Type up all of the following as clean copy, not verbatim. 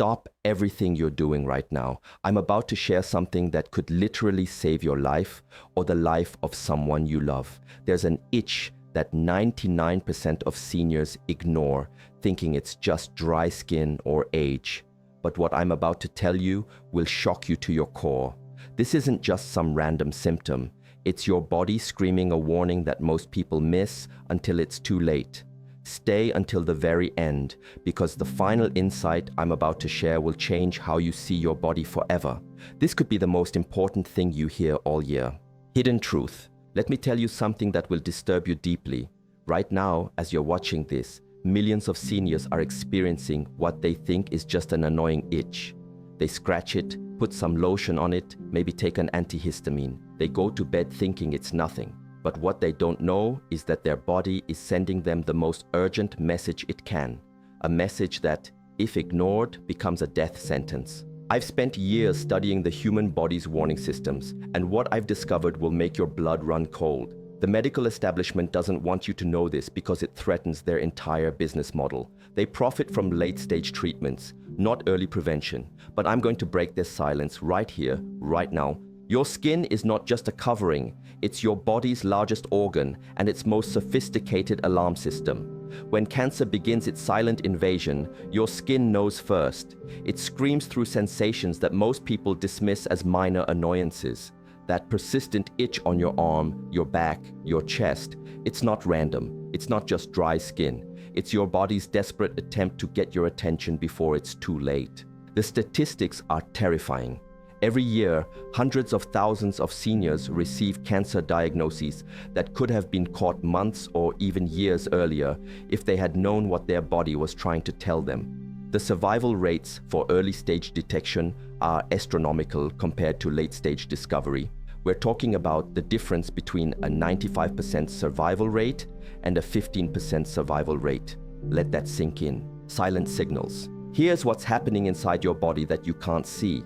Stop everything you're doing right now. I'm about to share something that could literally save your life or the life of someone you love. There's an itch that 99% of seniors ignore, thinking it's just dry skin or age. But what I'm about to tell you will shock you to your core. This isn't just some random symptom. It's your body screaming a warning that most people miss until it's too late. Stay until the very end, because the final insight I'm about to share will change how you see your body forever. This could be the most important thing you hear all year. Hidden truth. Let me tell you something that will disturb you deeply. Right now, as you're watching this, millions of seniors are experiencing what they think is just an annoying itch. They scratch it, put some lotion on it, maybe take an antihistamine. They go to bed thinking it's nothing. But what they don't know is that their body is sending them the most urgent message it can. A message that, if ignored, becomes a death sentence. I've spent years studying the human body's warning systems, and what I've discovered will make your blood run cold. The medical establishment doesn't want you to know this because it threatens their entire business model. They profit from late-stage treatments, not early prevention. But I'm going to break their silence right here, right now. Your skin is not just a covering, it's your body's largest organ and its most sophisticated alarm system. When cancer begins its silent invasion, your skin knows first. It screams through sensations that most people dismiss as minor annoyances. That persistent itch on your arm, your back, your chest, it's not random. It's not just dry skin. It's your body's desperate attempt to get your attention before it's too late. The statistics are terrifying. Every year, hundreds of thousands of seniors receive cancer diagnoses that could have been caught months or even years earlier if they had known what their body was trying to tell them. The survival rates for early-stage detection are astronomical compared to late-stage discovery. We're talking about the difference between a 95% survival rate and a 15% survival rate. Let that sink in. Silent signals. Here's what's happening inside your body that you can't see.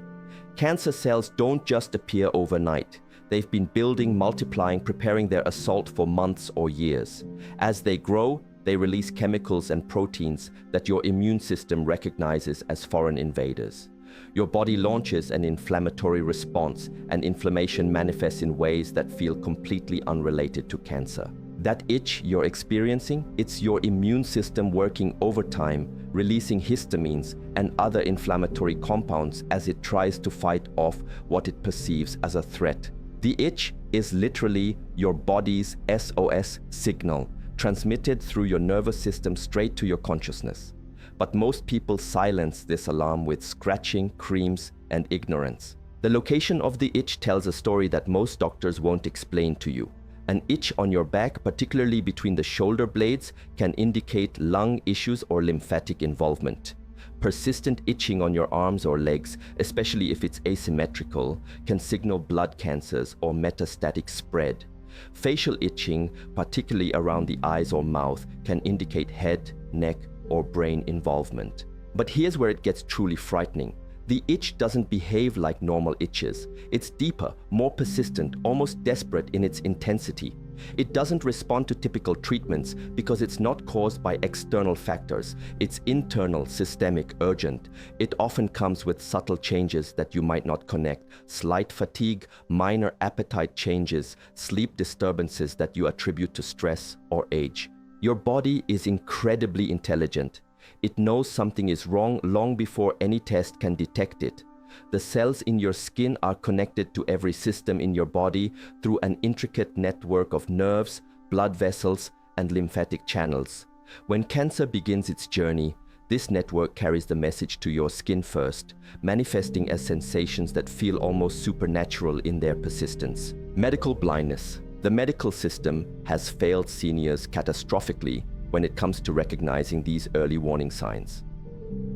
Cancer cells don't just appear overnight. They've been building, multiplying, preparing their assault for months or years. As they grow, they release chemicals and proteins that your immune system recognizes as foreign invaders. Your body launches an inflammatory response, and inflammation manifests in ways that feel completely unrelated to cancer. That itch you're experiencing, it's your immune system working overtime, releasing histamines and other inflammatory compounds as it tries to fight off what it perceives as a threat. The itch is literally your body's SOS signal, transmitted through your nervous system straight to your consciousness. But most people silence this alarm with scratching, creams, and ignorance. The location of the itch tells a story that most doctors won't explain to you. An itch on your back, particularly between the shoulder blades, can indicate lung issues or lymphatic involvement. Persistent itching on your arms or legs, especially if it's asymmetrical, can signal blood cancers or metastatic spread. Facial itching, particularly around the eyes or mouth, can indicate head, neck, or brain involvement. But here's where it gets truly frightening. The itch doesn't behave like normal itches. It's deeper, more persistent, almost desperate in its intensity. It doesn't respond to typical treatments because it's not caused by external factors. It's internal, systemic, urgent. It often comes with subtle changes that you might not connect. Slight fatigue, minor appetite changes, sleep disturbances that you attribute to stress or age. Your body is incredibly intelligent. It knows something is wrong long before any test can detect it. The cells in your skin are connected to every system in your body through an intricate network of nerves, blood vessels, and lymphatic channels. When cancer begins its journey, this network carries the message to your skin first, manifesting as sensations that feel almost supernatural in their persistence. Medical blindness. The medical system has failed seniors catastrophically when it comes to recognizing these early warning signs.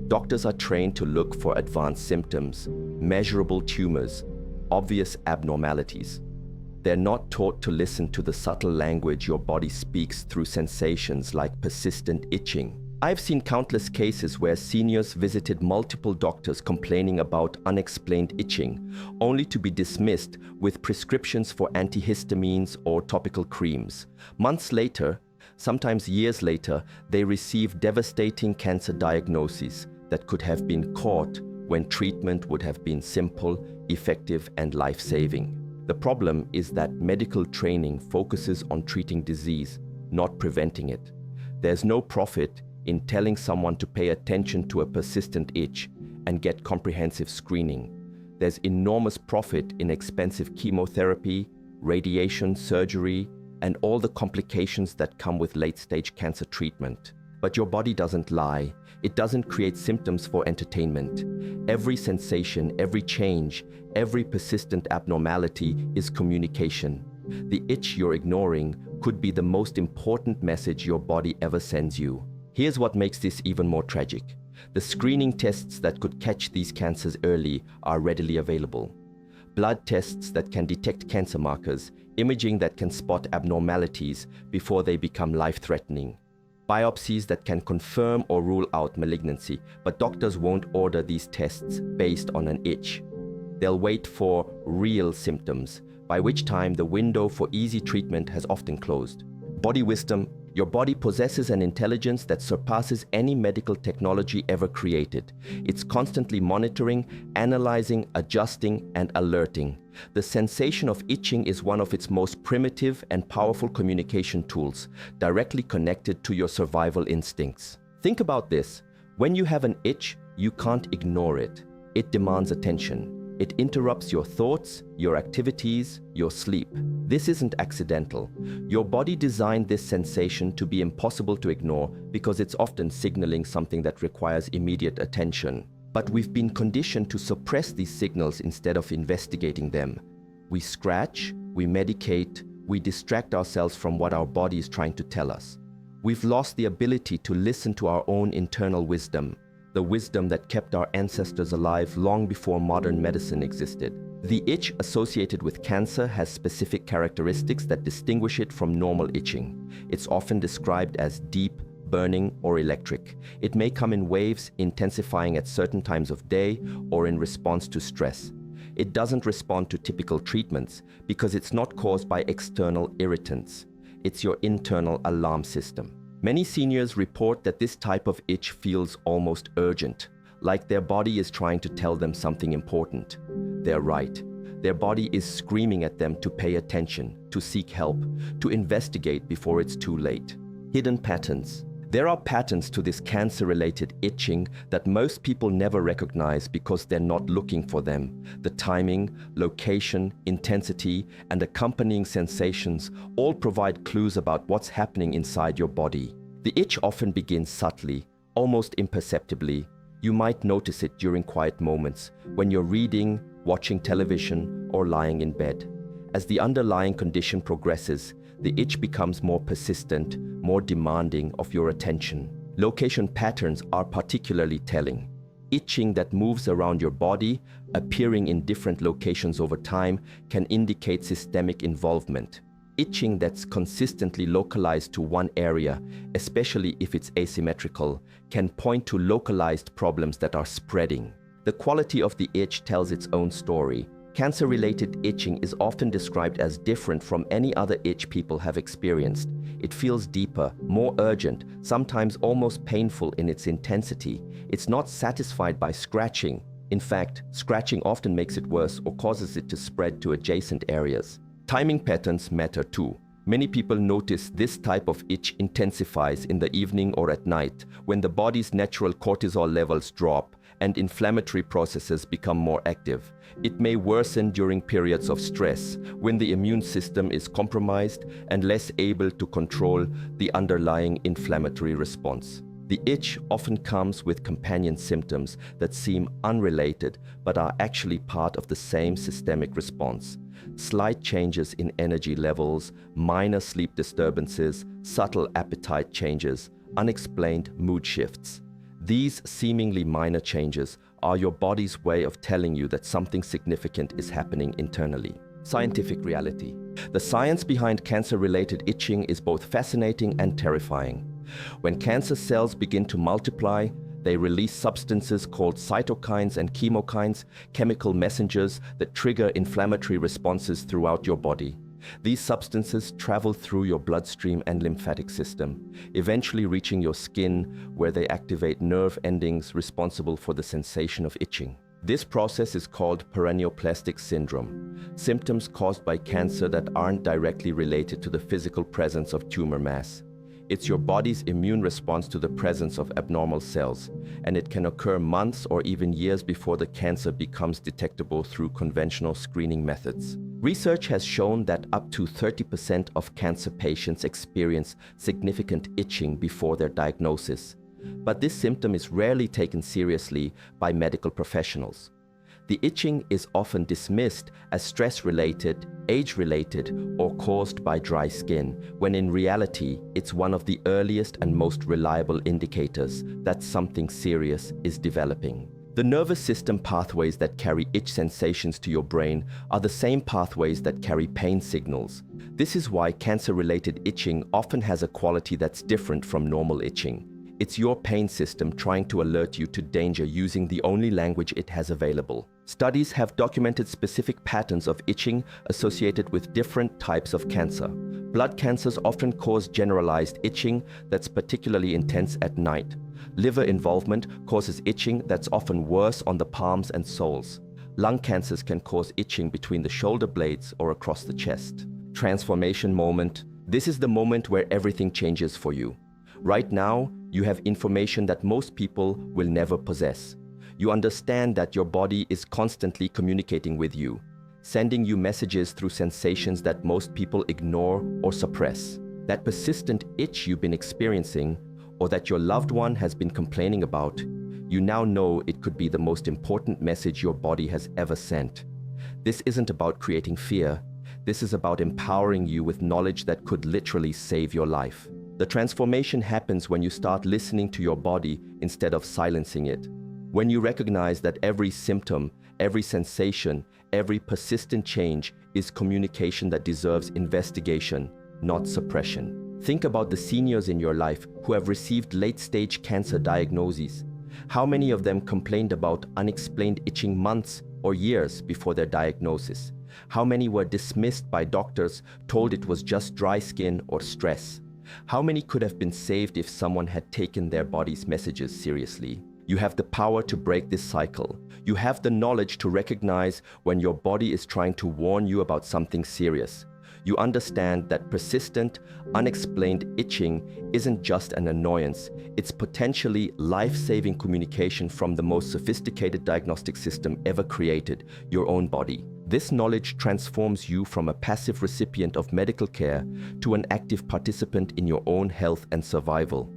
Doctors are trained to look for advanced symptoms, measurable tumors, obvious abnormalities. They're not taught to listen to the subtle language your body speaks through sensations like persistent itching. I've seen countless cases where seniors visited multiple doctors complaining about unexplained itching, only to be dismissed with prescriptions for antihistamines or topical creams. Months later, sometimes years later, they receive devastating cancer diagnoses, that could have been caught when treatment would have been simple, effective, and life-saving. The problem is that medical training focuses on treating disease, not preventing it. There's no profit in telling someone to pay attention to a persistent itch and get comprehensive screening. There's enormous profit in expensive chemotherapy, radiation, surgery, and all the complications that come with late-stage cancer treatment. But your body doesn't lie. It doesn't create symptoms for entertainment. Every sensation, every change, every persistent abnormality is communication. The itch you're ignoring could be the most important message your body ever sends you. Here's what makes this even more tragic. The screening tests that could catch these cancers early are readily available. Blood tests that can detect cancer markers, imaging that can spot abnormalities before they become life-threatening. Biopsies that can confirm or rule out malignancy, but doctors won't order these tests based on an itch. They'll wait for real symptoms, by which time the window for easy treatment has often closed. Body wisdom. Your body possesses an intelligence that surpasses any medical technology ever created. It's constantly monitoring, analyzing, adjusting, and alerting. The sensation of itching is one of its most primitive and powerful communication tools, directly connected to your survival instincts. Think about this. When you have an itch, you can't ignore it. It demands attention. It interrupts your thoughts, your activities, your sleep. This isn't accidental. Your body designed this sensation to be impossible to ignore because it's often signaling something that requires immediate attention. But we've been conditioned to suppress these signals instead of investigating them. We scratch, we medicate, we distract ourselves from what our body is trying to tell us. We've lost the ability to listen to our own internal wisdom, the wisdom that kept our ancestors alive long before modern medicine existed. The itch associated with cancer has specific characteristics that distinguish it from normal itching. It's often described as deep, burning, or electric. It may come in waves, intensifying at certain times of day or in response to stress. It doesn't respond to typical treatments because it's not caused by external irritants. It's your internal alarm system. Many seniors report that this type of itch feels almost urgent, like their body is trying to tell them something important. They're right. Their body is screaming at them to pay attention, to seek help, to investigate before it's too late. Hidden patterns. There are patterns to this cancer-related itching that most people never recognize because they're not looking for them. The timing, location, intensity, and accompanying sensations all provide clues about what's happening inside your body. The itch often begins subtly, almost imperceptibly. You might notice it during quiet moments, when you're reading, watching television, or lying in bed. As the underlying condition progresses, the itch becomes more persistent, more demanding of your attention. Location patterns are particularly telling. Itching that moves around your body, appearing in different locations over time, can indicate systemic involvement. Itching that's consistently localized to one area, especially if it's asymmetrical, can point to localized problems that are spreading. The quality of the itch tells its own story. Cancer-related itching is often described as different from any other itch people have experienced. It feels deeper, more urgent, sometimes almost painful in its intensity. It's not satisfied by scratching. In fact, scratching often makes it worse or causes it to spread to adjacent areas. Timing patterns matter too. Many people notice this type of itch intensifies in the evening or at night when the body's natural cortisol levels drop and inflammatory processes become more active. It may worsen during periods of stress, when the immune system is compromised and less able to control the underlying inflammatory response. The itch often comes with companion symptoms that seem unrelated but are actually part of the same systemic response. Slight changes in energy levels, minor sleep disturbances, subtle appetite changes, unexplained mood shifts. These seemingly minor changes are your body's way of telling you that something significant is happening internally. Scientific reality. The science behind cancer-related itching is both fascinating and terrifying. When cancer cells begin to multiply, they release substances called cytokines and chemokines, chemical messengers that trigger inflammatory responses throughout your body. These substances travel through your bloodstream and lymphatic system, eventually reaching your skin where they activate nerve endings responsible for the sensation of itching. This process is called paraneoplastic syndrome, symptoms caused by cancer that aren't directly related to the physical presence of tumor mass. It's your body's immune response to the presence of abnormal cells, and it can occur months or even years before the cancer becomes detectable through conventional screening methods. Research has shown that up to 30% of cancer patients experience significant itching before their diagnosis, but this symptom is rarely taken seriously by medical professionals. The itching is often dismissed as stress-related, age-related, or caused by dry skin, when in reality, it's one of the earliest and most reliable indicators that something serious is developing. The nervous system pathways that carry itch sensations to your brain are the same pathways that carry pain signals. This is why cancer-related itching often has a quality that's different from normal itching. It's your pain system trying to alert you to danger using the only language it has available. Studies have documented specific patterns of itching associated with different types of cancer. Blood cancers often cause generalized itching that's particularly intense at night. Liver involvement causes itching that's often worse on the palms and soles. Lung cancers can cause itching between the shoulder blades or across the chest. Transformation moment. This is the moment where everything changes for you. Right now, you have information that most people will never possess. You understand that your body is constantly communicating with you, sending you messages through sensations that most people ignore or suppress. That persistent itch you've been experiencing, or that your loved one has been complaining about, you now know it could be the most important message your body has ever sent. This isn't about creating fear. This is about empowering you with knowledge that could literally save your life. The transformation happens when you start listening to your body instead of silencing it. When you recognize that every symptom, every sensation, every persistent change is communication that deserves investigation, not suppression. Think about the seniors in your life who have received late-stage cancer diagnoses. How many of them complained about unexplained itching months or years before their diagnosis? How many were dismissed by doctors, told it was just dry skin or stress? How many could have been saved if someone had taken their body's messages seriously? You have the power to break this cycle. You have the knowledge to recognize when your body is trying to warn you about something serious. You understand that persistent, unexplained itching isn't just an annoyance. It's potentially life-saving communication from the most sophisticated diagnostic system ever created, your own body. This knowledge transforms you from a passive recipient of medical care to an active participant in your own health and survival.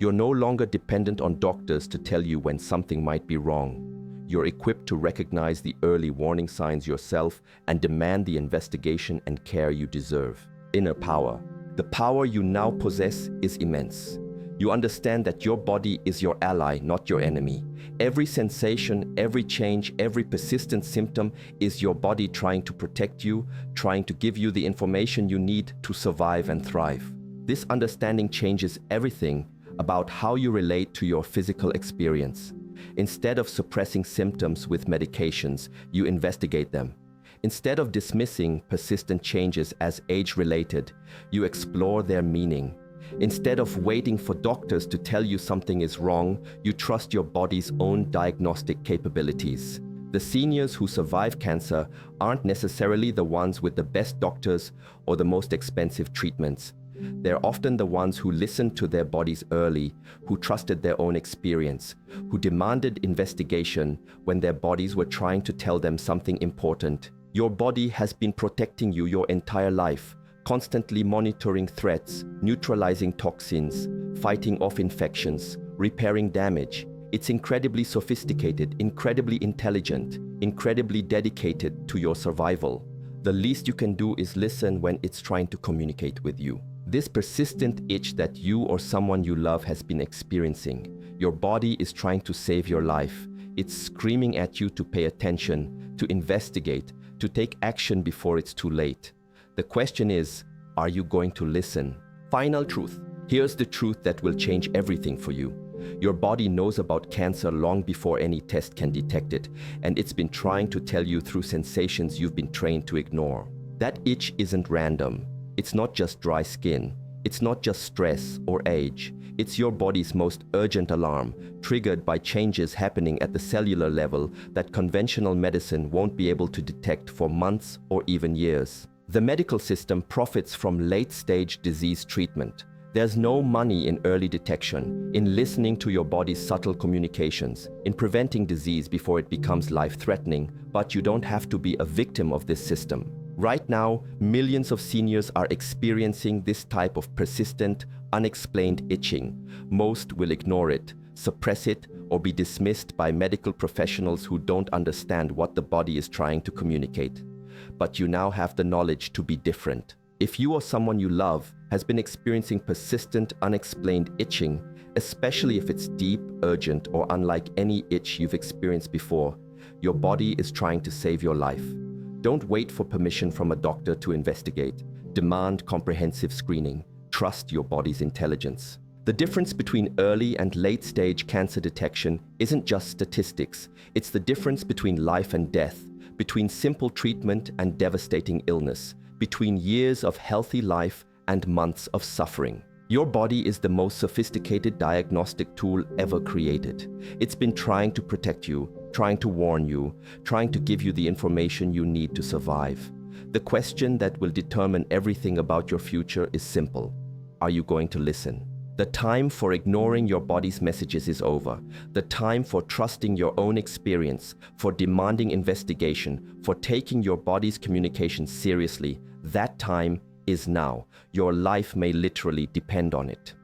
You're no longer dependent on doctors to tell you when something might be wrong. You're equipped to recognize the early warning signs yourself and demand the investigation and care you deserve. Inner power. The power you now possess is immense. You understand that your body is your ally, not your enemy. Every sensation, every change, every persistent symptom is your body trying to protect you, trying to give you the information you need to survive and thrive. This understanding changes everything about how you relate to your physical experience. Instead of suppressing symptoms with medications, you investigate them. Instead of dismissing persistent changes as age-related, you explore their meaning. Instead of waiting for doctors to tell you something is wrong, you trust your body's own diagnostic capabilities. The seniors who survive cancer aren't necessarily the ones with the best doctors or the most expensive treatments. They're often the ones who listened to their bodies early, who trusted their own experience, who demanded investigation when their bodies were trying to tell them something important. Your body has been protecting you your entire life, constantly monitoring threats, neutralizing toxins, fighting off infections, repairing damage. It's incredibly sophisticated, incredibly intelligent, incredibly dedicated to your survival. The least you can do is listen when it's trying to communicate with you. This persistent itch that you or someone you love has been experiencing, your body is trying to save your life. It's screaming at you to pay attention, to investigate, to take action before it's too late. The question is, are you going to listen? Final truth. Here's the truth that will change everything for you. Your body knows about cancer long before any test can detect it, and it's been trying to tell you through sensations you've been trained to ignore. That itch isn't random. It's not just dry skin. It's not just stress or age. It's your body's most urgent alarm, triggered by changes happening at the cellular level that conventional medicine won't be able to detect for months or even years. The medical system profits from late-stage disease treatment. There's no money in early detection, in listening to your body's subtle communications, in preventing disease before it becomes life-threatening, but you don't have to be a victim of this system. Right now, millions of seniors are experiencing this type of persistent, unexplained itching. Most will ignore it, suppress it, or be dismissed by medical professionals who don't understand what the body is trying to communicate. But you now have the knowledge to be different. If you or someone you love has been experiencing persistent, unexplained itching, especially if it's deep, urgent, or unlike any itch you've experienced before, your body is trying to save your life. Don't wait for permission from a doctor to investigate. Demand comprehensive screening. Trust your body's intelligence. The difference between early and late-stage cancer detection isn't just statistics. It's the difference between life and death, between simple treatment and devastating illness, between years of healthy life and months of suffering. Your body is the most sophisticated diagnostic tool ever created. It's been trying to protect you, trying to warn you, trying to give you the information you need to survive. The question that will determine everything about your future is simple. Are you going to listen? The time for ignoring your body's messages is over. The time for trusting your own experience, for demanding investigation, for taking your body's communication seriously, that time is now. Your life may literally depend on it.